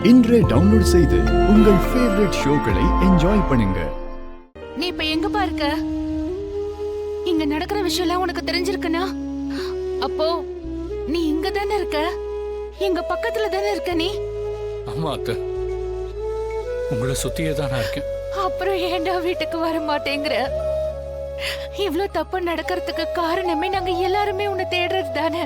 இன்றே டவுன்லோட் செய்து உங்கள் ஃபேவரட் ஷோக்களை என்ஜாய் பண்ணுங்க. நீ இப்ப எங்கப்பா இருக்க? இங்க நடக்கிற விஷயம் எல்லாம் உனக்கு தெரிஞ்சிருக்குனா அப்போ நீ இங்க தானே இருக்க, எங்க பக்கத்துல தானே இருக்க நீ. ஆமா அத்தை, உங்களை சுத்தியே தான் நான் இருக்கேன். அப்புறம் ஏன்டா வீட்டுக்கு வர மாட்டேங்கிற? இவ்ளோ தப்பு நடக்கிறதுக்கு காரணமே நாங்க எல்லாருமே உன்னை தேடுறது தானே.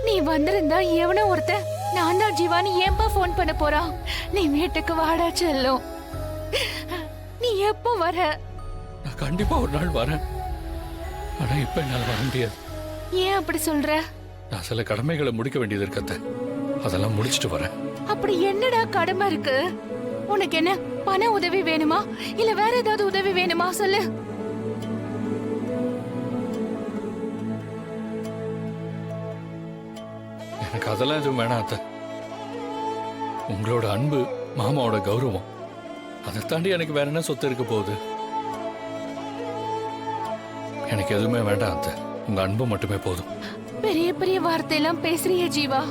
நீ வந்திருந்தா எவனோ ஒருத்த நான் தான் ஜீவானி ஏன்பா போன் பண்ண போறான். நீ வீட்டுக்கு வாடா செல்லும். நீ எப்போ வர? நான் கண்டிப்பா ஒரு நாள் வரேன். ஆனா இப்ப என்னால வர முடியாது. ஏன் அப்படி சொல்ற? நான் சில கடமைகளை முடிக்க வேண்டியது இருக்கு அத்தை. அதெல்லாம் முடிச்சிட்டு வரேன். அப்படி என்னடா கடமை இருக்கு உனக்கு? என்ன பண உதவி வேணுமா இல்ல வேற ஏதாவது உதவி வேணுமா சொல்லு. எனக்கு அதெல்லாம் எதுவும் வேணாம் அத்தை. உங்களோட அன்பு, மாமாவோட கௌரவம், அதை தாண்டி எனக்கு வேற என்ன சொத்து இருக்க போகுது? எனக்கு எதுவுமே வேண்டாம் அத்தை. உங்க அன்பு மட்டுமே போதும். பெரிய பெரிய வார்த்தையெல்லாம் பேசுறியே ஜீவா.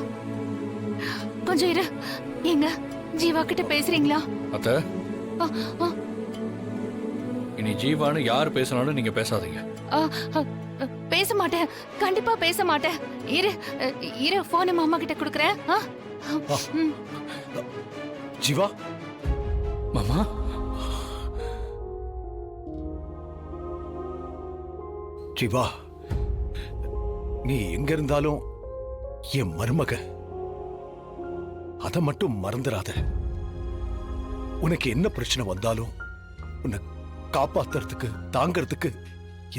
கொஞ்சம் இரு. எங்க ஜீவா கிட்ட பேசுறீங்களா? அத்தை, ஆ, ஆ, இனி ஜீவான்னு யார் பேசினாலும் நீங்க பேசாதீங்க. ஆ, ஆ, பேச மாட்டேன், கண்டிப்பா பேச மாட்டேன். இரு இரு, போனை மாமா கிட்ட குடுக்கறேன். ம். ஜீவா, மாமா, ஜீவா, நீ எங்க இருந்தாலும் என் மருமக. அத மட்டும் மறந்துடாத. உனக்கு என்ன பிரச்சனை வந்தாலும் உன்னை காப்பாத்துறதுக்கு, தாங்கிறதுக்கு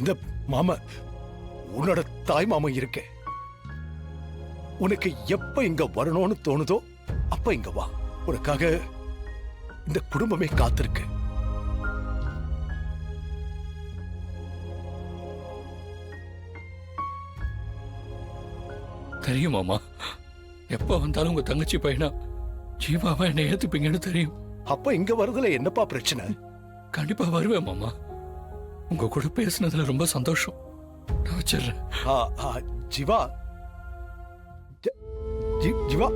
இந்த மாமா, உன்னோட தாய் மாமா இருக்கேன். உனக்கு எப்ப இங்க வரணும்னு தோணுதோ அப்ப இங்க வா. உனக்காக இந்த குடும்பமே காத்திருக்கு. தெரியும் மாமா. எப்ப வந்தாலும் உங்க தங்கச்சி பையனா ஜீவாவா என்னை ஏத்துப்பீங்கன்னு தெரியும். அப்ப இங்க வரதுல என்னப்பா பிரச்சனை? கண்டிப்பா வருவேன் மாமா. உங்க கூட பேசுனதுல ரொம்ப சந்தோஷம். நான் வச்சிடுறேன். ஜீவா, ஜீவா,